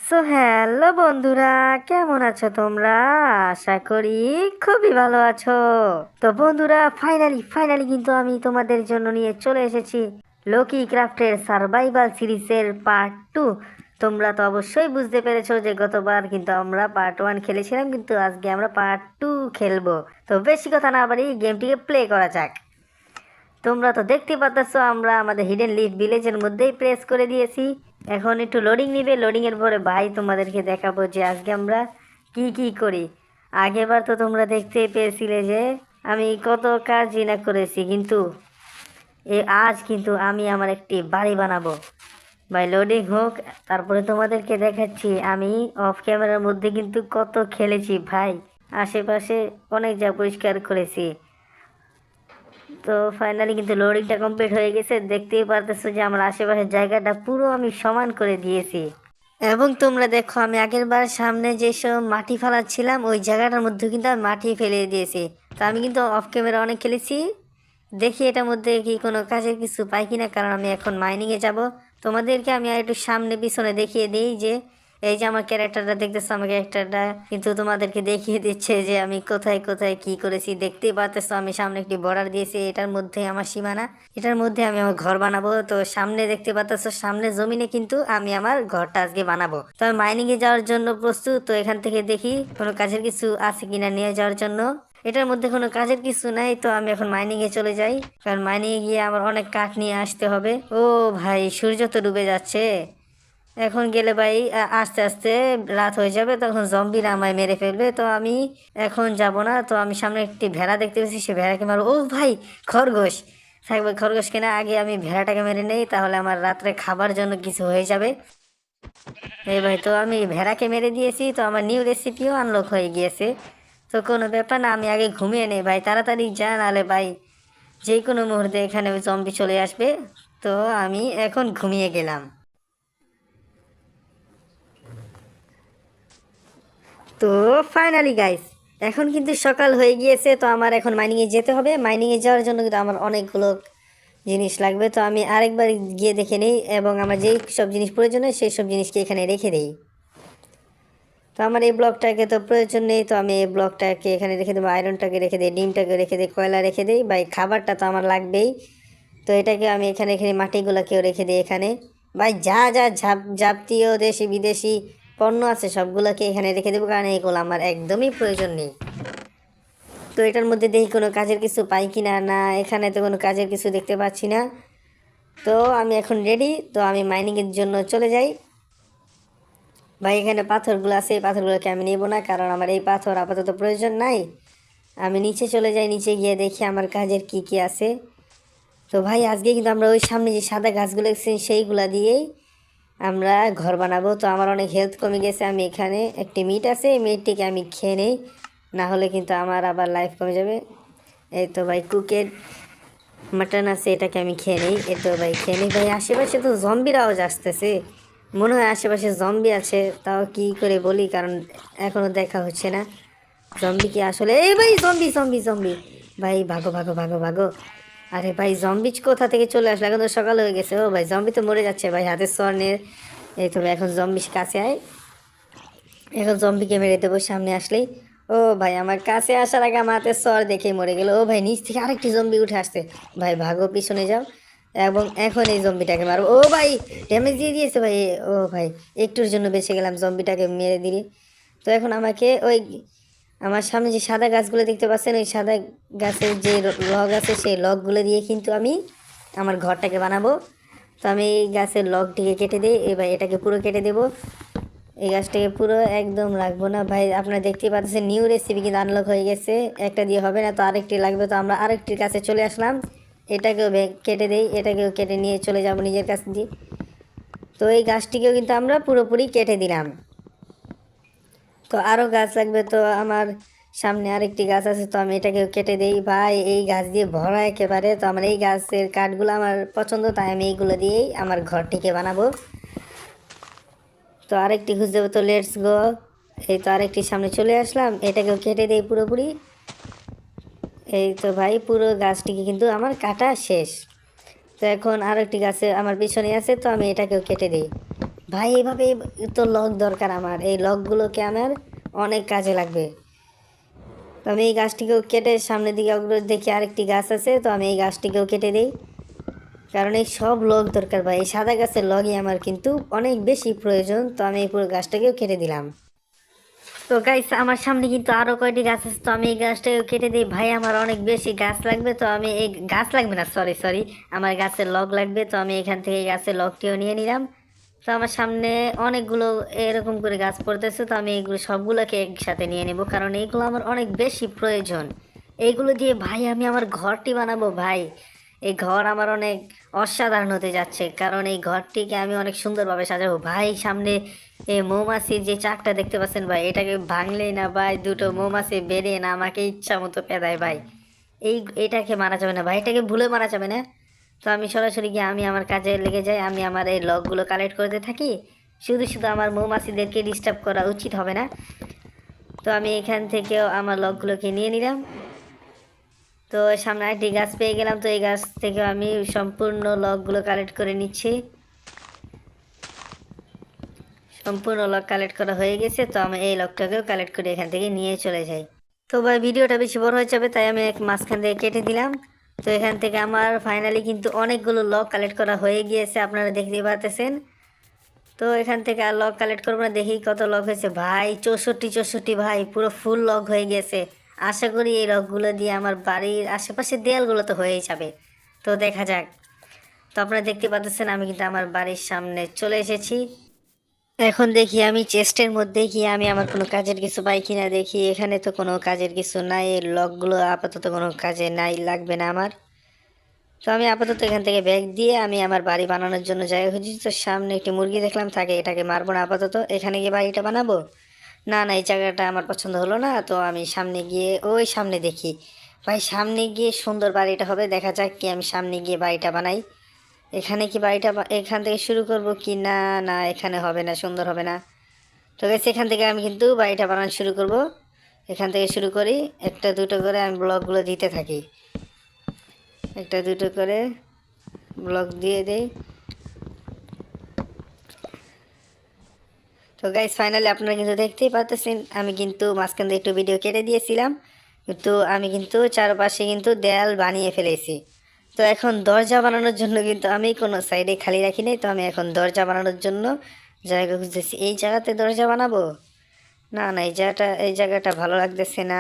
Hello বন্ধুরা, কেমন আছো তোমরা? আশা করি খুবই ভালো আছো। তো বন্ধুরা, ফাইনালি কিন্তু আমি তোমাদের জন্য নিয়ে চলে এসেছি লোকি ক্রাফটের সার্ভাইভাল সিরিজের পার্ট 2। তোমরা তো অবশ্যই বুঝতে পেরেছো যে গতবার কিন্তু আমরা পার্ট 1 খেলেছিলাম, কিন্তু আজকে আমরা পার্ট 2 খেলবো। তো বেশি কথা না বাড়ি গেমটিকে প্লে করা যাক। তোমরা তো দেখতে পাচ্ছ আমরা আমাদের হিডেন লিফ ভিলেজের মধ্যেই প্রেস করে দিয়েছি। এখন একটু লোডিং নিবে, লোডিংয়ের পরে ভাই তোমাদেরকে দেখাবো যে আজকে আমরা কি কি করি। আগেরবার তো তোমরা দেখতে পেয়েছিলে যে আমি কত কাজই না করেছি, কিন্তু আজ কিন্তু আমি আমার একটি বাড়ি বানাবো। ভাই লোডিং হোক, তারপরে তোমাদেরকে দেখাচ্ছি আমি অফ ক্যামেরার মধ্যে কিন্তু কত খেলেছি ভাই। আশেপাশে অনেক যা পরিষ্কার করেছি। তো ফাইনালি কিন্তু লোডিংটা কমপ্লিট হয়ে গেছে। দেখতেই পারতেছো যে আমার আশেপাশের জায়গাটা পুরো আমি সমান করে দিয়েছি। এবং তোমরা দেখো আমি আগের বার সামনে যেসব মাটি ফেলাচ্ছিলাম ওই জায়গাটার মধ্যে কিন্তু আমি মাটি ফেলে দিয়েছি। তো আমি কিন্তু অফ ক্যামেরা অনেক খেলেছি। দেখি এটার মধ্যে কি কোনো কাজের কিছু পাই কিনা, কারণ আমি এখন মাইনিংয়ে যাব। তোমাদেরকে আমি আর একটু সামনে পিছনে দেখিয়ে দিই যে এই যে আমার ক্যারেক্টারটা দেখতেছো, আমার ক্যারেক্টারটা কিন্তু তোমাদেরকে দেখিয়ে দিচ্ছে যে আমি কোথায় কোথায় কি করেছি। দেখতেই পারতেছো আমি সামনে একটি বর্ডার দিয়েছি, এটার মধ্যে আমার সীমানা, এটার মধ্যে আমি আমার ঘর বানাবো। তো সামনে দেখতে পারতেছো সামনে জমিনে কিন্তু আমি আমার ঘরটা আজকে বানাবো। তো আমি মাইনিংয়ে যাওয়ার জন্য প্রস্তুত। তো এখান থেকে দেখি কোনো কাজের কিছু আছে কিনা নিয়ে যাওয়ার জন্য। এটার মধ্যে কোনো কাজের কিছু নাই, তো আমি এখন মাইনিংয়ে চলে যাই, কারণ মাইনিংয়ে গিয়ে আমার অনেক কাঠ নিয়ে আসতে হবে। ও ভাই সূর্য তো ডুবে যাচ্ছে, এখন গেলে ভাই আস্তে আস্তে রাত হয়ে যাবে, তখন জম্বিরা আমায় মেরে ফেলবে। তো আমি এখন যাব না। তো আমি সামনে একটি ভেড়া দেখতে পেয়েছি, সে ভেড়াকে মারো। ও ভাই খরগোশ থাকবে, খরগোশ কেনা আগে আমি ভেড়াটাকে মেরে নেই, তাহলে আমার রাত্রে খাবার জন্য কিছু হয়ে যাবে। এই ভাই তো আমি ভেড়াকে মেরে দিয়েছি, তো আমার নিউ রেসিপিও আনলক হয়ে গিয়েছে। তো কোনো ব্যাপার না, আমি আগে ঘুমিয়ে নেই ভাই, তাড়াতাড়ি যা, নাহলে ভাই যে কোনো মুহূর্তে এখানে জম্বি চলে আসবে। তো আমি এখন ঘুমিয়ে গেলাম। তো ফাইনালি গাইস এখন কিন্তু সকাল হয়ে গিয়েছে। তো আমার এখন মাইনিংয়ে যেতে হবে। মাইনিংয়ে যাওয়ার জন্য কিন্তু আমার অনেকগুলো জিনিস লাগবে। তো আমি আরেকবার গিয়ে দেখে নিই এবং আমার যেই সব জিনিস প্রয়োজন হয় সেই সব জিনিসকে এখানে রেখে দিই। তো আমার এই ব্লকটাকে তো প্রয়োজন নেই, তো আমি এই ব্লকটাকে এখানে রেখে দেবো, আয়রনটাকে রেখে দিই, ডিমটাকে রেখে দিই, কয়লা রেখে দিই। ভাই খাবারটা তো আমার লাগবেই, তো এটাকে আমি এখানে এখানে মাটিগুলোকেও রেখে দিই এখানে। ভাই যা যা যাবতীয় দেশি বিদেশি পণ্য আছে সবগুলোকে এখানে রেখে দেবো, কারণ এগুলো আমার একদমই প্রয়োজন নেই। তো এটার মধ্যে দেখি কোনো কাজের কিছু পাই কি না। না, এখানে তো কোনো কাজের কিছু দেখতে পাচ্ছি না। তো আমি এখন রেডি, তো আমি মাইনিংয়ের জন্য চলে যাই। ভাই এখানে পাথরগুলো আছে, এই পাথরগুলোকে আমি নেব না, কারণ আমার এই পাথর আপাতত প্রয়োজন নাই। আমি নিচে চলে যাই, নিচে গিয়ে দেখি আমার কাজের কি কি আছে। তো ভাই আজকে কিন্তু আমরা ওই সামনে যে সাদা গাছগুলো দেখছি সেইগুলা দিয়েই আমরা ঘর বানাবো। তো আমার অনেক হেলথ কমে গেছে, আমি এখানে একটি মিট আছে, এই মিটটিকে আমি খেয়ে নেই, না হলে কিন্তু আমার আবার লাইফ কমে যাবে। এই তো ভাই কুকের মাটন আছে, এটাকে আমি খেয়ে নিই। এই তো ভাই খেয়ে নিই। ভাই আশেপাশে তো জম্বির আওয়াজ আসতেছে, মনে হয় আশেপাশে জম্বি আছে, তাও কি করে বলি কারণ এখনও দেখা হচ্ছে না জম্বি কি আসলে। এই ভাই জম্বি জম্বি জম্বি, ভাই ভাগো ভাগো ভাগো ভাগো। আরে ভাই জম্বি কোথা থেকে চলে আসলো, এখন তো সকাল হয়ে গেছে। ও ভাই জম্বি তো মরে যাচ্ছে ভাই, হাতের সর নিয়ে। এই তো ভাই এখন জম্বি কাছে আয়, এখন জম্বিকে মেরে দেবো সামনে আসলেই। ও ভাই আমার কাছে আসার আগে আমার হাতে সর দেখে মরে গেল। ও ভাই নিচ থেকে আরেকটি জম্বি উঠে আসছে, ভাই ভাগো পিছনে যাও এবং এখন এই জম্বিটাকে মারো। ও ভাই ড্যামেজ দিয়ে দিয়েছে ভাই। ও ভাই একটুর জন্য বেঁচে গেলাম, জম্বিটাকে মেরে দিলি। তো এখন আমাকে ওই আমার সামনে যে সাদা গাছগুলো দেখতে পাচ্ছেন, ওই সাদা গাছের যে লগ আছে সেই লগগুলো দিয়ে কিন্তু আমি আমার ঘরটাকে বানাবো। তো আমি এই গাছের লগটিকে কেটে দিই, এবার এটাকে পুরো কেটে দেবো। এই গাছটাকে পুরো একদম রাখবো না ভাই। আপনারা দেখতেই পাচ্ছেন নিউ রেসিপি কিন্তু আনলক হয়ে গেছে, একটা দিয়ে হবে না, তো আরেকটি লাগবে। তো আমরা আরেকটির কাছে চলে আসলাম, এটাকেও কেটে দেই, এটাকেও কেটে নিয়ে চলে যাব নিজের কাছ দিয়ে। তো এই গাছটিকেও কিন্তু আমরা পুরোপুরি কেটে দিলাম। তো আরও গাছ লাগবে, তো আমার সামনে আরেকটি গাছ আছে, তো আমি এটাকেও কেটে দেই। ভাই এই গাছ দিয়ে ভরা একেবারে, তো আমার এই গাছের কাঠগুলো আমার পছন্দ, তাই আমি এইগুলো দিয়েই আমার ঘরটিকে বানাবো। তো আরেকটি খুঁজে দেবো, তো লেটস গো। এই তো আরেকটি সামনে চলে আসলাম, এটাকেও কেটে দেই পুরোপুরি। এই তো ভাই পুরো গাছটিকে কিন্তু আমার কাটা শেষ। তো এখন আরেকটি গাছে আমার পিছনে আছে, তো আমি এটাকেও কেটে দিই। ভাই এইভাবে তো লক দরকার, আমার এই লকগুলোকে আমার অনেক কাজে লাগবে। তো আমি এই গাছটিকেও কেটে সামনের দিকে অগ্রসর দেখি আরেকটি গাছ আছে, তো আমি এই গাছটিকেও কেটে দিই, কারণ এই সব লগ দরকার ভাই। এই সাদা গাছের লগই আমার কিন্তু অনেক বেশি প্রয়োজন, তো আমি এই পুরো গাছটাকেও কেটে দিলাম। তো গাইস আমার সামনে কিন্তু আরো কয়টি গাছ আছে, তো আমি এই গাছটাকেও কেটে দিই। ভাই আমার অনেক বেশি গাছ লাগবে, তো আমি এই গাছ লাগবে না, সরি সরি, আমার গাছের লগ লাগবে, তো আমি এখান থেকে এই গাছের লগটিও নিয়ে নিলাম। তো আমার সামনে অনেকগুলো এরকম করে গাছ পড়তেছে, তো আমি এইগুলো সবগুলোকে একসাথে নিয়ে নেব, কারণ এইগুলো আমার অনেক বেশি প্রয়োজন। এইগুলো দিয়ে ভাই আমি আমার ঘরটি বানাবো ভাই। এই ঘর আমার অনেক অসাধারণ হতে যাচ্ছে, কারণ এই ঘরটিকে আমি অনেক সুন্দরভাবে সাজাবো ভাই। সামনে এই মৌমাছির যে চাকটা দেখতে পাচ্ছেন ভাই, এটাকে ভাঙলেই না ভাই দুটো মৌমাছি বেরিয়ে না আমাকে ইচ্ছা মতো পেদায় ভাই। এটাকে মারা যাবে না ভাই, এটাকে ভুলে মারা যাবে না। তো আমি সরাসরি গিয়ে আমি আমার কাজে লেগে যাই, আমি আমার এই লকগুলো কালেক্ট করতে থাকি। শুধু শুধু আমার মৌমাছিদেরকে ডিস্টার্ব করা উচিত হবে না। তো আমি এখান থেকেও আমার লকগুলোকে নিয়ে নিলাম। তো সামনে একটি গাছ পেয়ে গেলাম, তো এই গাছ থেকে আমি সম্পূর্ণ লকগুলো কালেক্ট করে নিচ্ছি। সম্পূর্ণ লক কালেক্ট করা হয়ে গেছে, তো আমি এই লকটাকেও কালেক্ট করে এখান থেকে নিয়ে চলে যাই। তো ভাই ভিডিওটা বেশি বড় হয়ে যাবে, তাই আমি এক মাঝখান থেকে কেটে দিলাম। তো এখান থেকে আমার ফাইনালি কিন্তু অনেকগুলো লক কালেক্ট করা হয়ে গিয়েছে, আপনারা দেখতেই পাচ্ছেন। তো এখান থেকে আর লক কালেক্ট করবো না, দেখি কত লক হয়েছে ভাই। 64 ভাই, পুরো ফুল লক হয়ে গেছে। আশা করি এই লকগুলো দিয়ে আমার বাড়ির আশেপাশের দেয়ালগুলো তো হয়েই যাবে। তো দেখা যাক। তো আপনারা দেখতে পাচ্ছেন আমি কিন্তু আমার বাড়ির সামনে চলে এসেছি। এখন দেখি আমি চেস্টের মধ্যে গিয়ে আমি আমার কোনো কাজের কিছু পাই কিনা দেখি। এখানে তো কোনো কাজের কিছু নাই, এই লকগুলো আপাতত কোনো কাজে নাই, লাগবে না আমার। তো আমি আপাতত এখান থেকে ব্যাগ দিয়ে আমি আমার বাড়ি বানানোর জন্য জায়গা খুঁজি। তো সামনে একটি মুরগি দেখলাম, থাকে এটাকে মারবো না আপাতত, এখানে গিয়ে বাড়িটা বানাবো। না না, এই জায়গাটা আমার পছন্দ হলো না, তো আমি সামনে গিয়ে ওই সামনে দেখি। ভাই সামনে গিয়ে সুন্দর বাড়িটা হবে, দেখা যাক কি আমি সামনে গিয়ে বাড়িটা বানাই। এখানে কি বাড়িটা এখান থেকে শুরু করব কি না, না এখানে হবে না, সুন্দর হবে না। তো গেছে এখান থেকে আমি কিন্তু বাড়িটা বানানো শুরু করব। এখান থেকে শুরু করি, একটা দুটো করে আমি ব্লকগুলো দিতে থাকি, একটা দুটো করে ব্লক দিয়ে দেই। তো গাইস ফাইনালি আপনারা কিন্তু দেখতেই পাচ্ছেন আমি কিন্তু মাঝখান দিয়ে একটু ভিডিও কেটে দিয়েছিলাম, কিন্তু আমি কিন্তু চারপাশে কিন্তু দেয়াল বানিয়ে ফেলেছি। তো এখন দরজা বানানোর জন্য কিন্তু আমি কোনো সাইডে খালি রাখি নাই, তো আমি এখন দরজা বানানোর জন্য জায়গা খুঁজতেছি। এই জায়গাতে দরজা বানাবো, না না এই জায়গাটা ভালো লাগতেছে না,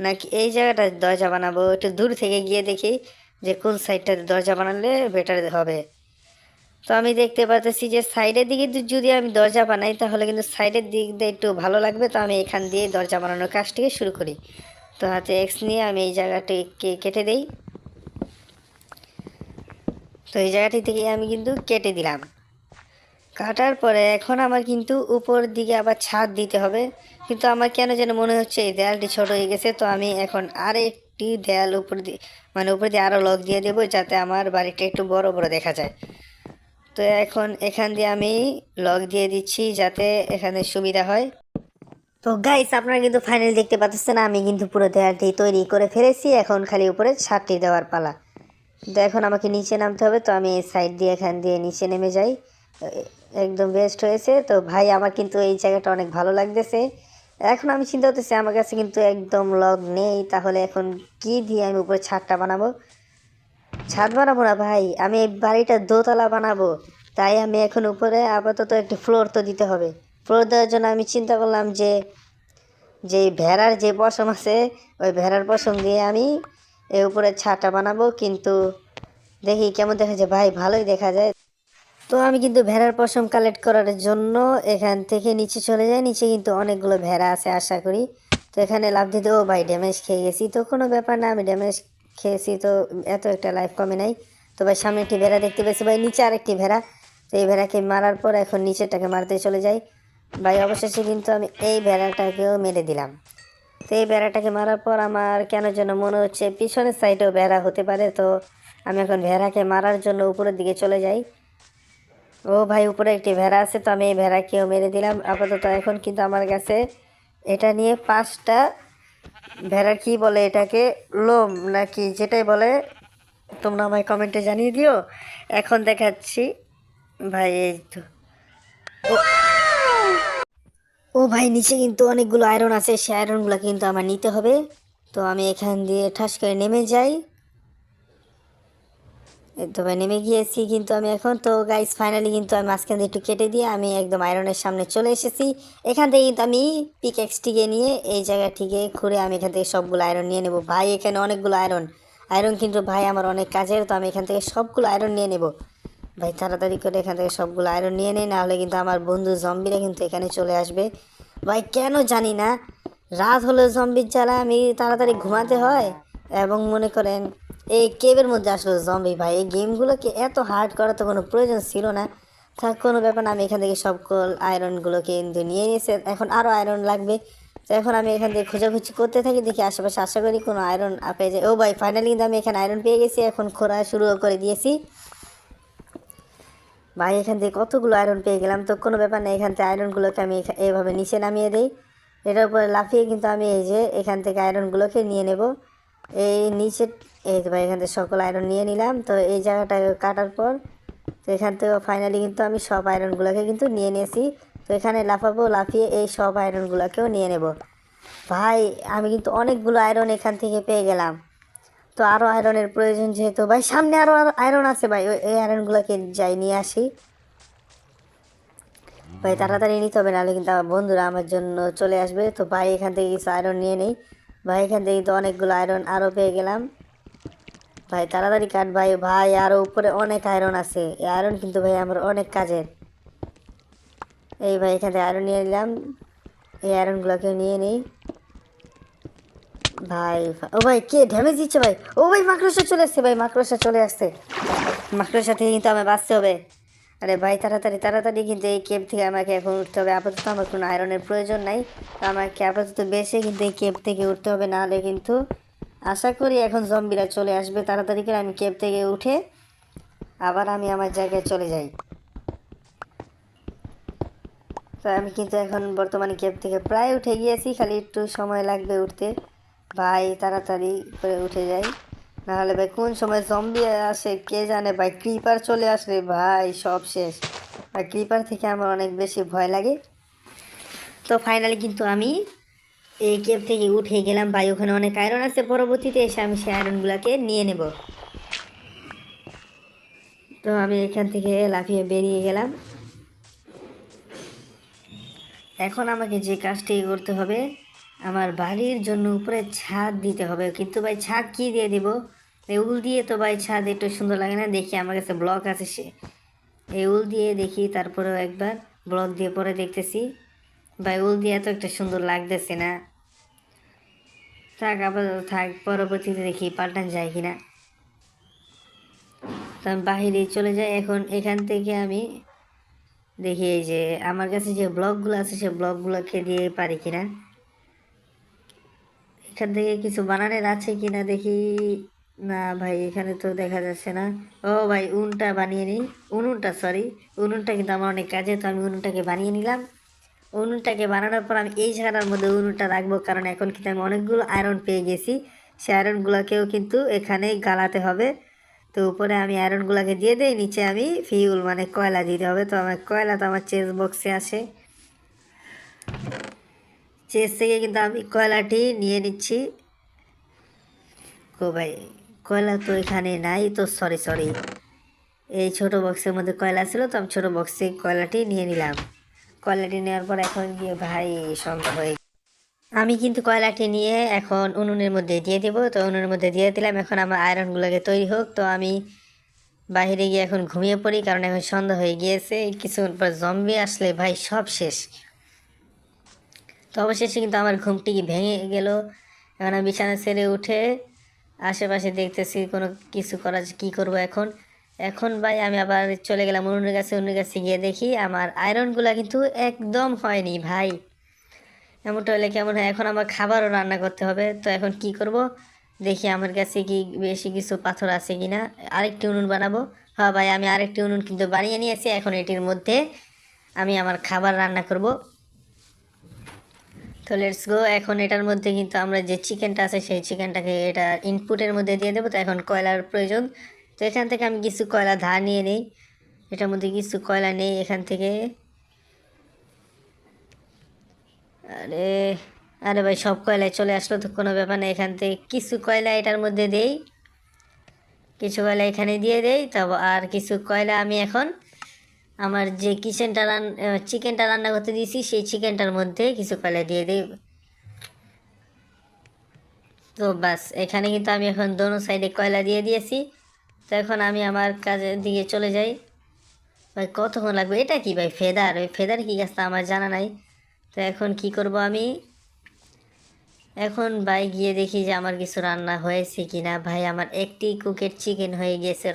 নাকি এই জায়গাটা দরজা বানাবো। একটু দূর থেকে গিয়ে দেখি যে কোন সাইডটাতে দরজা বানালে বেটার হবে। তো আমি দেখতে পাচ্ছি যে সাইডের দিকে যদি আমি দরজা বানাই তাহলে কিন্তু সাইডের দিক দিয়ে একটু ভালো লাগবে, তো আমি এখান দিয়ে দরজা বানানোর কাজটিকে শুরু করি। তো হাতে এক্স নিয়ে আমি এই জায়গাটিকে কেটে দেই। তো এই জায়গাটি থেকে আমি কিন্তু কেটে দিলাম। কাটার পরে এখন আমার কিন্তু উপর দিকে আবার ছাদ দিতে হবে, কিন্তু আমার কেন যেন মনে হচ্ছে এই দেয়ালটি ছোট হয়ে গেছে, তো আমি এখন আরেকটি দেয়াল উপর দিয়ে মানে উপর দিয়ে আরও লক দিয়ে দেবো, যাতে আমার বাড়িটা একটু বড় বড় দেখা যায়। তো এখন এখান দিয়ে আমি লক দিয়ে দিচ্ছি যাতে এখানে সুবিধা হয়। তো গাইস আপনারা কিন্তু ফাইনালি দেখতে পাচ্ছেন আমি কিন্তু পুরো দেয়ালটি তৈরি করে ফেলেছি, এখন খালি উপরে ছাদটি দেওয়ার পালা। তো এখন আমাকে নিচে নামতে হবে, তো আমি এই সাইড দিয়ে এখান দিয়ে নিচে নেমে যাই। একদম বেস্ট হয়েছে। তো ভাই আমার কিন্তু এই জায়গাটা অনেক ভালো লাগতেছে। এখন আমি চিন্তা করতেছি আমার কাছে কিন্তু একদম লক নেই, তাহলে এখন কি দিয়ে আমি উপরে ছাদটা বানাবো। ছাদ বানাবো না ভাই, আমি এই বাড়িটা দোতলা বানাবো, তাই আমি এখন উপরে আপাতত একটি ফ্লোর তো দিতে হবে। ফ্লোর দেওয়ার জন্য আমি চিন্তা করলাম যে যে ভেড়ার যে পশম আছে ওই ভেড়ার পশম দিয়ে আমি এর উপরে ছাদটা বানাবো, কিন্তু দেখি কেমন দেখা যায়। ভাই ভালোই দেখা যায়। তো আমি কিন্তু ভেড়ার পশম কালেক্ট করার জন্য এখান থেকে নিচে চলে যাই। নিচে কিন্তু অনেকগুলো ভেড়া আছে আশা করি। তো এখানে লাফ দিতে ও ভাই ড্যামেজ খেয়ে গেছি, তো কোনো ব্যাপার না, আমি ড্যামেজ খেয়েছি তো এত একটা লাইফ কমে নাই। তো ভাই সামনে একটি ভেড়া দেখতে পেয়েছি, ভাই নিচে আরেকটি ভেড়া। তো এই ভেড়াকে মারার পর এখন নিচেরটাকে মারতে চলে যাই। ভাই অবশেষে কিন্তু আমি এই ভেড়াটাকেও মেরে দিলাম। তো এই ভেড়াটাকে মারার পর আমার কেন যেন মনে হচ্ছে পিছনের সাইডেও ভেড়া হতে পারে, তো আমি এখন ভেড়াকে মারার জন্য উপরের দিকে চলে যাই। ও ভাই উপরে একটি ভেড়া আছে, তো আমি এই ভেড়াকেও মেরে দিলাম আপাতত। এখন কিন্তু আমার কাছে এটা নিয়ে 5টা ভেড়ার কি বলে এটাকে, লোম নাকি যেটাই বলে তোমরা আমায় কমেন্টে জানিয়ে দিও। এখন দেখাচ্ছি ভাই, এই তো ও ভাই, নিচে কিন্তু অনেকগুলো আয়রন আছে, সে আয়রনগুলো কিন্তু আমার নিতে হবে। তো আমি এখান দিয়ে ঠাস করে নেমে যাই। এই তো ভাই নেমে গিয়েছি কিন্তু আমি এখন। তো গাইস ফাইনালি কিন্তু আমি মাঝখান দিয়ে একটু কেটে দিয়ে আমি একদম আয়রনের সামনে চলে এসেছি। এখান থেকে কিন্তু আমি পিকএক্সটিকে নিয়ে এই জায়গা থেকে ঘুরে আমি এখান থেকে সবগুলো আয়রন নিয়ে নেব। ভাই এখানে অনেকগুলো আয়রন, আয়রন কিন্তু ভাই আমার অনেক কাজের। তো আমি এখান থেকে সবগুলো আয়রন নিয়ে নেব। ভাই তাড়াতাড়ি করে এখান থেকে সবগুলো আয়রন নিয়ে নেই, নাহলে কিন্তু আমার বন্ধু জম্বিরা কিন্তু এখানে চলে আসবে। ভাই কেন জানি না রাত হলে জম্বির জ্বালা আমি তাড়াতাড়ি ঘুমাতে হয়। এবং মনে করেন এই কেবের মধ্যে আসলে জম্বি, ভাই এই গেমগুলোকে এত হার্ড করার তো কোনো প্রয়োজন ছিল না। থাক কোনো ব্যাপার না, আমি এখান থেকে সকল আয়রনগুলোকে কিন্তু নিয়ে নিয়েছি। এখন আরও আয়রন লাগবে। তো এখন আমি এখান থেকে খোঁজাখুঁজি করতে থাকি, দেখি আশেপাশে আশা করি কোনো আয়রন পেয়ে যায়। ও ভাই ফাইনালি কিন্তু আমি এখানে আয়রন পেয়ে গেছি, এখন খোঁড়া শুরু করে দিয়েছি। ভাই এখান থেকে কতগুলো আয়রন পেয়ে গেলাম। তো কোনো ব্যাপার না, এখান থেকে আয়রনগুলোকে আমি এইভাবে নিচে নামিয়ে দিই। এটার উপরে লাফিয়ে কিন্তু আমি এই যে এখান থেকে আয়রনগুলোকে নিয়ে নেব। এই নিচে এই তো ভাই এখান থেকে সকল আয়রন নিয়ে নিলাম। তো এই জায়গাটা কাটার পর তো এখান থেকে ফাইনালি কিন্তু আমি সব আয়রনগুলোকে কিন্তু নিয়ে নিয়েছি। তো এখানে লাফাবো, লাফিয়ে এই সব আয়রনগুলোকেও নিয়ে নেব। ভাই আমি কিন্তু অনেকগুলো আয়রন এখান থেকে পেয়ে গেলাম। তো আরও আয়রনের প্রয়োজন যেহেতু, ভাই সামনে আরও আয়রন আছে ভাই, এই আয়রনগুলোকে যাই নিয়ে আসি। ভাই তাড়াতাড়ি নিতে হবে, নাহলে কিন্তু আমার বন্ধুরা আমার জন্য চলে আসবে। তো ভাই এখান থেকে কিছু আয়রন নিয়ে নেই। ভাই এখান থেকে তো অনেকগুলো আয়রন আরও পেয়ে গেলাম। ভাই তাড়াতাড়ি কাট ভাই, ভাই আরও উপরে অনেক আয়রন আছে। এই আয়রন কিন্তু ভাই আমার অনেক কাজের। এই ভাই এখান থেকে আয়রন নিয়ে নিলাম, এই আয়রনগুলোকে নিয়ে নিই। ভাই ও ভাই কে ড্যামেজ দিচ্ছে ভাই? ও ভাই মাকড়সা চলে আসছে, ভাই মাকড়সা চলে আসছে। মাকড়সার থেকে কিন্তু আমার বাঁচতে হবে। আরে ভাই তাড়াতাড়ি তাড়াতাড়ি কিন্তু এই কেপ থেকে আমাকে এখন উঠতে হবে। আপাতত আমার কোনো আয়রনের প্রয়োজন নাই। তো আমাকে আপাতত বেশি কিন্তু এই কেপ থেকে উঠতে হবে, নাহলে কিন্তু আশা করি এখন জম্বিরা চলে আসবে। তাড়াতাড়ি করে আমি কেপ থেকে উঠে আবার আমি আমার জায়গায় চলে যাই। তো আমি কিন্তু এখন বর্তমানে কেপ থেকে প্রায় উঠে গিয়েছি, খালি একটু সময় লাগবে উঠতে। ভাই তাড়াতাড়ি করে উঠে যাই, নাহলে ভাই কোন সময় জম্বি আসে কে জানে। ভাই ক্রিপার চলে আসলে ভাই সব শেষ। ভাই ক্রিপার থেকে আমার অনেক বেশি ভয় লাগে। তো ফাইনালি কিন্তু আমি এই কেপ থেকে উঠে গেলাম। ভাই ওখানে অনেক আয়রন আছে, পরবর্তীতে এসে আমি সেই আয়রনগুলোকে নিয়ে নেব। তো আমি এখান থেকে লাফিয়ে বেরিয়ে গেলাম। এখন আমাকে যে কাজটি করতে হবে, আমার বাড়ির জন্য উপরে ছাদ দিতে হবে। কিন্তু ভাই ছাদ কি দিয়ে দিব? এই উল দিয়ে তো ভাই ছাদ একটু সুন্দর লাগে না। দেখি আমার কাছে ব্লক আছে, সে এই উল দিয়ে দেখি, তারপরেও একবার ব্লক দিয়ে পরে দেখতেছি। ভাই উল দিয়ে এত একটা সুন্দর লাগতেছে না। থাক আপাতত থাক, পরবর্তীতে দেখি পাল্টান যায় কিনা। তো আমি বাহিরে চলে যাই। এখন এখান থেকে আমি দেখি এই যে আমার কাছে যে ব্লকগুলো আছে সে ব্লকগুলোকে দিয়ে পারি কিনা। এখান থেকে কিছু বানানের আছে কিনা দেখি। না ভাই এখানে তো দেখা যাচ্ছে না। ও ভাই উনুনটা বানিয়ে নিই। উনুনটা সরি, উনুনটা কিন্তু আমার অনেক কাজে। তো আমি উনুনটাকে বানিয়ে নিলাম। উনুনটাকে বানানোর পর আমি এই জায়গাটার মধ্যে উনুনটা রাখবো, কারণ এখন কিন্তু আমি অনেকগুলো আয়রন পেয়ে গেছি। সেই আয়রনগুলোকেও কিন্তু এখানেই গালাতে হবে। তো উপরে আমি আয়রনগুলোকে দিয়ে দিই, নিচে আমি ফিউল মানে কয়লা দিতে হবে। তো আমার কয়লা তো আমার চেস বক্সে আছে, চেস থেকে কিন্তু আমি কয়লাটি নিয়ে নিচ্ছি। ও ভাই কয়লা তো এখানে নাই, তো সরি সরি, এই ছোট বক্সের মধ্যে কয়লা ছিল, তো আমি ছোট বক্সে কয়লাটি নিয়ে নিলাম। কয়লাটি নেওয়ার পর এখন গিয়ে ভাই সন্ধ্যা হয়ে, আমি কিন্তু কয়লাটি নিয়ে এখন উনুনের মধ্যে দিয়ে দেবো। তো উনুনের মধ্যে দিয়ে দিলাম, এখন আমার আয়রনগুলোকে তৈরি হোক। তো আমি বাইরে গিয়ে এখন ঘুমিয়ে পড়ি, কারণ এখন সন্ধ্যা হয়ে গিয়েছে। কিছুক্ষণ পর জম্বি আসলে ভাই সব শেষ। তো অবশেষে কিন্তু আমার ঘুমটি ভেঙে গেল। এখন আমি বিছানা ছেড়ে উঠে আশেপাশে দেখতেছি কোনো কিছু করা কী করব এখন। এখন ভাই আমি আবার চলে গেলাম উনুনের কাছে। উনুনের কাছে গিয়ে দেখি আমার আয়রনগুলো কিন্তু একদম হয়নি ভাই। এমনটা হলে কেমন হয়? এখন আমার খাবারও রান্না করতে হবে। তো এখন কি করব দেখি আমার কাছে কি বেশি কিছু পাথর আছে কি না। আরেকটি উনুন বানাবো। হ্যাঁ ভাই আমি আরেকটি উনুন কিন্তু বানিয়ে নিয়েছি। এখন এটির মধ্যে আমি আমার খাবার রান্না করব। তো লেটস গো। এখন এটার মধ্যে কিন্তু আমরা যে চিকেনটা আছে সেই চিকেনটাকে এটা ইনপুটের মধ্যে দিয়ে দেবো। তো এখন কয়লার প্রয়োজন। তো এখান থেকে আমি কিছু কয়লা ধার নিয়ে নিই। এটার মধ্যে কিছু কয়লা নেই এখান থেকে। আরে আরে ভাই সব কয়লায় চলে আসলো তো কোনো ব্যাপার না, এখান থেকে কিছু কয়লা এটার মধ্যে দেই, কিছু কয়লা এখানে দিয়ে দেই, তবে আর কিছু কয়লা আমি এখন আমার যে চিকেনটা রান্না করতে দিয়েছি সেই চিকেনটার মধ্যে কিছু কয়লা দিয়ে দিই। তো বাস এখানে কিন্তু আমি এখন দোনো সাইডে কয়লা দিয়ে দিয়েছি। তো এখন আমি আমার কাজের দিকে চলে যাই। ভাই কতক্ষণ লাগবে? এটা কি ভাই ফেদার? ওই ফেদার কি গাছটা আমার জানা নাই। তো এখন কি করব আমি? এখন ভাই গিয়ে দেখি যে আমার কিছু রান্না হয়েছে কি না। ভাই আমার একটি কুকের চিকেন হয়ে গিয়েছে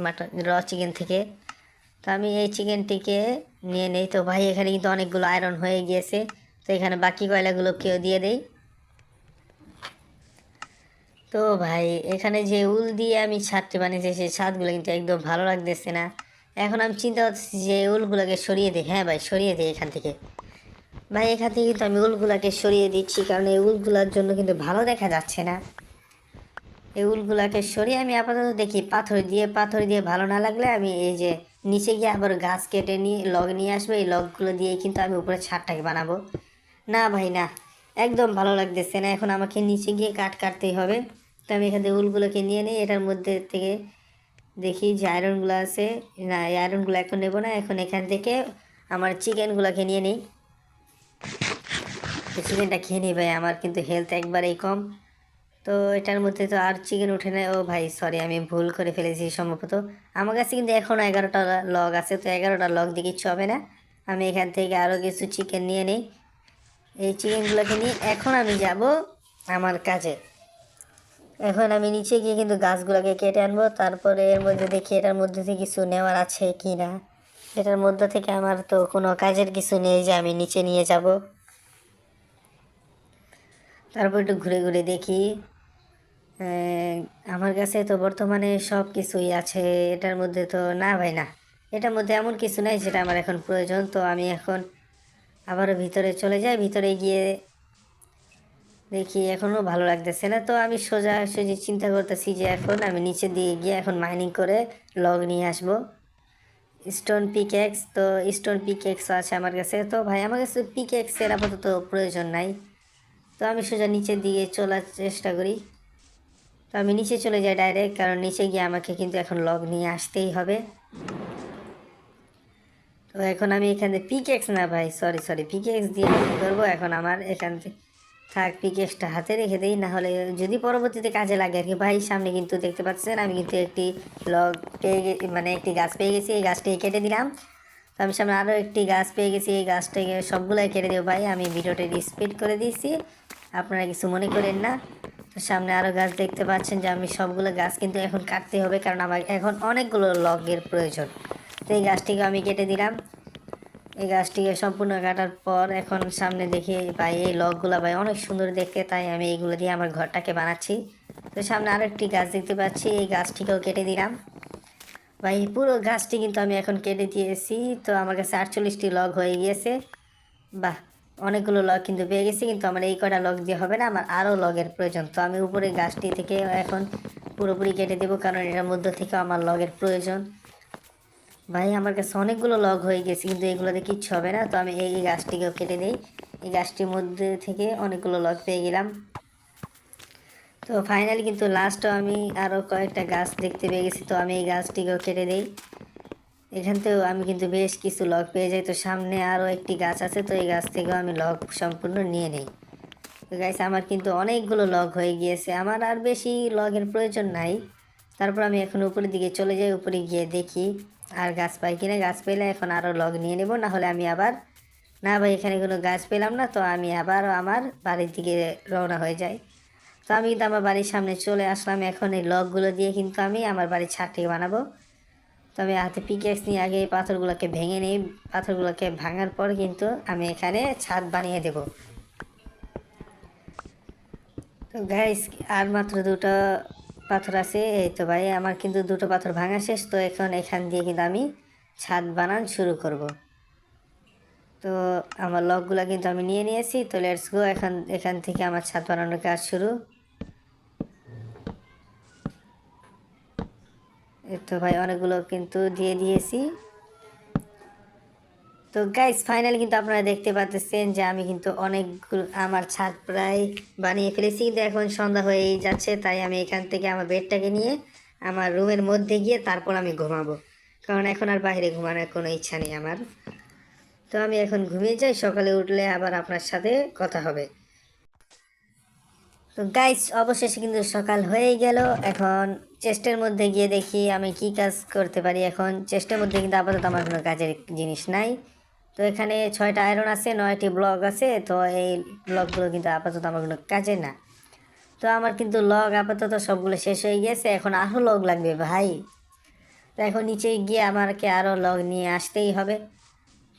মাটন চিকেন থেকে। তো আমি এই চিকেনটিকে নিয়ে নেই। তো ভাই এখানে কিন্তু অনেকগুলো আয়রন হয়ে গিয়েছে। তো এখানে বাকি কয়লাগুলোকেও দিয়ে দেই। তো ভাই এখানে যে উল দিয়ে আমি ছাদটি বানিয়েছি সেই ছাদগুলো কিন্তু একদম ভালো লাগতেছে না। এখন আমি চিন্তা করতেছি যে উলগুলোকে সরিয়ে দিই। হ্যাঁ ভাই সরিয়ে দিই এখান থেকে। ভাই এখান থেকে কিন্তু আমি উলগুলাকে সরিয়ে দিচ্ছি, কারণ এই উলগুলার জন্য কিন্তু ভালো দেখা যাচ্ছে না। এই উলগুলাকে সরিয়ে আমি আপাতত দেখি পাথর দিয়ে ভালো না লাগলে আমি এই যে নিচে গিয়ে আবার গাছ কেটে নিয়ে লগ নিয়ে আসবো। এই লগগুলো দিয়ে কিন্তু আমি উপরে ছাদটাকে বানাবো। না ভাই না, একদম ভালো লাগতেছে না। এখন আমাকে নিচে গিয়ে কাটতেই হবে। তো আমি এখান থেকে উলগুলোকে নিয়ে নিই, এটার মধ্যে থেকে দেখি যে আয়রনগুলো আছে। না এই আয়রনগুলো এখন নেবো না, এখন এখান থেকে আমার চিকেনগুলোকে নিয়ে নিই। তো চিকেনটা খেয়ে নিই ভাই, আমার কিন্তু হেলথ একবারেই কম। তো এটার মধ্যে তো আর চিকেন উঠে না। ও ভাই সরি, আমি ভুল করে ফেলেছি সম্ভবত। আমার কাছে কিন্তু এখনও 11টা লগ আছে, তো 11টা লগ দিয়ে কিচ্ছু হবে না। আমি এখান থেকে আরও কিছু চিকেন নিয়ে নিই। এই চিকেনগুলোকে নিয়ে এখন আমি যাব আমার কাজে। এখন আমি নিচে গিয়ে কিন্তু গাছগুলোকে কেটে আনবো, তারপরে এর মধ্যে দেখি এটার মধ্যে থেকে কিছু নেওয়ার আছে কি না। এটার মধ্যে থেকে আমার তো কোনো কাজের কিছু নেই যে আমি নিচে নিয়ে যাব। তারপর একটু ঘুরে ঘুরে দেখি। আহ, আমার কাছে তো বর্তমানে সব কিছুই আছে। এটার মধ্যে তো না ভাই না, এটার মধ্যে এমন কিছু নাই যেটা আমার এখন প্রয়োজন। তো আমি এখন আবারও ভিতরে চলে যাই। ভিতরে গিয়ে দেখি এখনও ভালো লাগতেছে না। তো আমি সোজাসুজি চিন্তা করতেছি যে এখন আমি নিচে দিয়ে গিয়ে এখন মাইনিং করে লগ নিয়ে আসবো। স্টোন পিকেক্স, তো স্টোন পিকেক্স আছে আমার কাছে। তো ভাই আমার কাছে পিকেক্সের আপাতত প্রয়োজন নাই। তো আমি সোজা নিচের দিকে চলার চেষ্টা করি। তো আমি নিচে চলে যাই ডাইরেক্ট, কারণ নিচে গিয়ে আমাকে কিন্তু এখন লগ নিয়ে আসতেই হবে। তো এখন আমি এখানে পিকেক্স না ভাই, সরি পিকেক্স দিয়ে কী করবো এখন? আমার এখান থেকে থাক, পিকেক্সটা হাতে রেখে দিই, না হলে যদি পরবর্তীতে কাজে লাগে আর কি। ভাই সামনে কিন্তু দেখতে পাচ্ছেন আমি কিন্তু একটি লগ পেয়ে গেছি, মানে একটি গাছ পেয়ে গেছি। এই গাছটাকে কেটে দিলাম। তো আমি সামনে আরও একটি গাছ পেয়ে গেছি, এই গাছটাকে সবগুলাই কেটে দেবো। ভাই আমি ভিডিওটা স্পিড করে দিয়েছি, আপনারা কিছু মনে করেন না। তো সামনে আরও গাছ দেখতে পাচ্ছেন যে আমি সবগুলো গাছ কিন্তু এখন কাটতে হবে, কারণ আমার এখন অনেকগুলো লগের প্রয়োজন। তো এই গাছটিকে আমি কেটে দিলাম। এই গাছটিকে সম্পূর্ণ কাটার পর এখন সামনে দেখি ভাই এই লগগুলো ভাই অনেক সুন্দর দেখতে, তাই আমি এইগুলো দিয়ে আমার ঘরটাকে বানাচ্ছি। তো সামনে আরেকটি গাছ দেখতে পাচ্ছি, এই গাছটিকেও কেটে দিলাম। ভাই পুরো গাছটি কিন্তু আমি এখন কেটে দিয়েছি। তো আমার কাছে 48টি লগ হয়ে গিয়েছে। বাহ, অনেকগুলো লগ কিন্তু পেয়ে গেছি, কিন্তু আমার এই কটা লগ দিয়ে হবে না, আমার আরও লগের প্রয়োজন। তো আমি উপরে গাছটি থেকে এখন পুরোপুরি কেটে দেবো, কারণ এটার মধ্যে থেকে আমার লগের প্রয়োজন। ভাই আমার কাছে অনেকগুলো লগ হয়ে গেছে, কিন্তু এগুলোতে কিচ্ছু হবে না। তো আমি এই গাছটিকেও কেটে দিই। এই গাছটির মধ্যে থেকে অনেকগুলো লগ পেয়ে গেলাম। তো ফাইনালি কিন্তু লাস্টও আমি আরও কয়েকটা গাছ দেখতে পেয়ে গেছি। তো আমি এই গাছটিকেও কেটে দিই। এখান থেকেও আমি কিন্তু বেশ কিছু লগ পেয়ে যাই। তো সামনে আরও একটি গাছ আছে, তো এই গাছ থেকেও আমি লগ সম্পূর্ণ নিয়ে নিই। তো গাইস আমার কিন্তু অনেকগুলো লগ হয়ে গিয়েছে, আমার আর বেশি লগের প্রয়োজন নাই। তারপর আমি এখন উপরের দিকে চলে যাই, উপরে গিয়ে দেখি আর গাছ পাই কিনা। গাছ পেলে এখন আরও লগ নিয়ে নেব, না হলে আমি আবার না ভাই এখানে কোনো গাছ পেলাম না, তো আমি আবারও আমার বাড়ির দিকে রওনা হয়ে যাই। তো আমি কিন্তু আমার বাড়ির সামনে চলে আসলাম। এখন এই লগগুলো দিয়ে কিন্তু আমি আমার বাড়ির ছাদটি বানাবো। তো আমি হাতে পিকেক্স নিয়ে আগে এই পাথরগুলোকে ভেঙে নিই। পাথরগুলোকে ভাঙার পর কিন্তু আমি এখানে ছাদ বানিয়ে দেব। তো গাইস আর মাত্র দুটো পাথর আছে। এই তো ভাই আমার কিন্তু দুটো পাথর ভাঙা শেষ। তো এখন এখান দিয়ে কিন্তু আমি ছাদ বানান শুরু করব। তো আমার লকগুলো কিন্তু আমি নিয়ে নিয়েছি। তো লেটস গো, এখন এখান থেকে আমার ছাদ বানানোর কাজ শুরু। এই তো ভাই অনেকগুলো কিন্তু দিয়ে দিয়েছি। তো গাইস ফাইনালি কিন্তু আপনারা দেখতে পাচ্ছেন যে আমি কিন্তু অনেকগুলো আমার ছাদ প্রায় বানিয়ে ফেলেছি, কিন্তু এখন সন্ধ্যা হয়েই যাচ্ছে, তাই আমি এখান থেকে আমার বেডটাকে নিয়ে আমার রুমের মধ্যে গিয়ে তারপর আমি ঘুমাবো, কারণ এখন আর বাইরে ঘুমানোর কোনো ইচ্ছা নেই আমার। তো আমি এখন ঘুমিয়ে যাই, সকালে উঠলে আবার আপনার সাথে কথা হবে। তো গাইস অবশেষে কিন্তু সকাল হয়েই গেল। এখন চেস্টের মধ্যে গিয়ে দেখি আমি কি কাজ করতে পারি। এখন চেস্টের মধ্যে কিন্তু আপাতত আমার কোনো কাজের জিনিস নাই। তো এখানে 6টা আয়রন আছে, 9টি ব্লক আছে, তো এই ব্লকগুলো কিন্তু আপাতত আমার কোনো কাজে না। তো আমার কিন্তু লগ আপাতত সবগুলো শেষ হয়ে গেছে, এখন আরও লগ লাগবে ভাই। তো এখন নিচে গিয়ে আমাকে আরও লগ নিয়ে আসতেই হবে।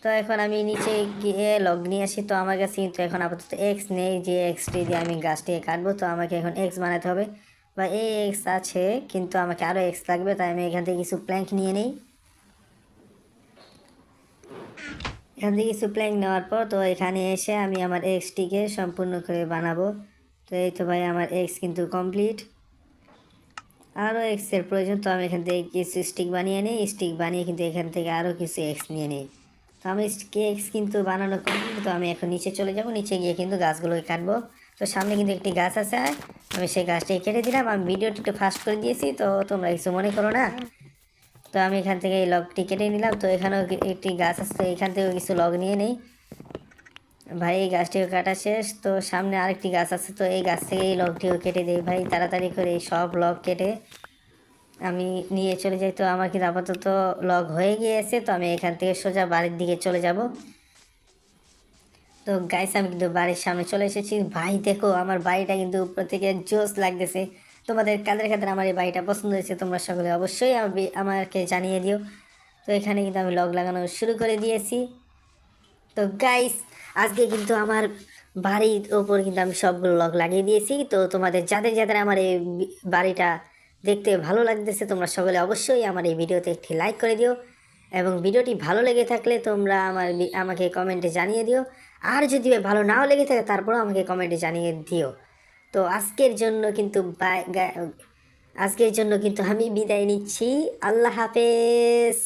তো এখন আমি নিচে গিয়ে লগ নিয়ে আসি। তো আমার কাছে কিন্তু এখন আপাতত এক্স নেই, যে এক্সটি দিয়ে আমি গাছটিকে কাটবো। তো আমাকে এখন এক্স বানাতে হবে, বা এই এক্স আছে কিন্তু আমাকে আরও এক্স লাগবে, তাই আমি এখান থেকে কিছু প্ল্যাঙ্ক নিয়ে নিই। এখান থেকে কিছু প্ল্যাঙ্ক নেওয়ার পর তো এখানে এসে আমি আমার এক্সটিকে সম্পূর্ণ করে বানাবো। তো এই তো ভাই আমার এক্স কিন্তু কমপ্লিট। আরও এক্সের প্রয়োজন, তো আমি এখান থেকে কিছু স্টিক বানিয়ে নিই। স্টিক বানিয়ে কিন্তু এখান থেকে আরও কিছু এক্স নিয়ে নিই। তো আমি এক্স কিন্তু বানানো কমপ্লিট। তো আমি এখন নিচে চলে যাব, নিচে গিয়ে কিন্তু গাছগুলোকে কাটবো। তো সামনে কিন্তু একটি গাছ আছে, আমি সেই গাছটাকে কেটে দিলাম। আমি ভিডিওটি একটু ফাস্ট করে দিয়েছি, তো তোমরা কিছু মনে করো না। তো আমি এখান থেকে এই লগটি কেটে নিলাম। তো এখানেও একটি গাছ আছে, তো এখান থেকেও কিছু লগ নিয়ে নেই। ভাই এই গাছটিও কাটা শেষ। তো সামনে আরেকটি গাছ আছে, তো এই গাছ থেকে এই লগটিও কেটে দেই ভাই, তাড়াতাড়ি করে এই সব লগ কেটে আমি নিয়ে চলে যাই। তো আমার কিন্তু আপাতত লগ হয়ে গিয়েছে। তো আমি এখান থেকে সোজা বাড়ির দিকে চলে যাব। তো গাইস আমি কিন্তু বাড়ির সামনে চলে এসেছি। ভাই দেখো আমার বাড়িটা কিন্তু উপর থেকে জোস লাগতেছে। তোমাদের কাদের কাদের আমার এই বাড়িটা পছন্দ হয়েছে তোমরা সকলে অবশ্যই আমাকে জানিয়ে দিও। তো এখানে কিন্তু আমি লগ লাগানো শুরু করে দিয়েছি। তো গাইস আজকে কিন্তু আমার বাড়ির ওপর কিন্তু আমি সবগুলো লক লাগিয়ে দিয়েছি। তো তোমাদের যাদের যাদের আমার এই বাড়িটা দেখতে ভালো লাগতেছে তোমরা সকলে অবশ্যই আমার এই ভিডিওতে একটি লাইক করে দিও, এবং ভিডিওটি ভালো লেগে থাকলে তোমরা আমাকে কমেন্টে জানিয়ে দিও। আর যদি ভালো নাও লেগে থাকে তারপরেও আমাকে কমেন্টে জানিয়ে দিও। তো আজকের জন্য কিন্তু আমি বিদায় নিচ্ছি। আল্লাহ হাফেজ।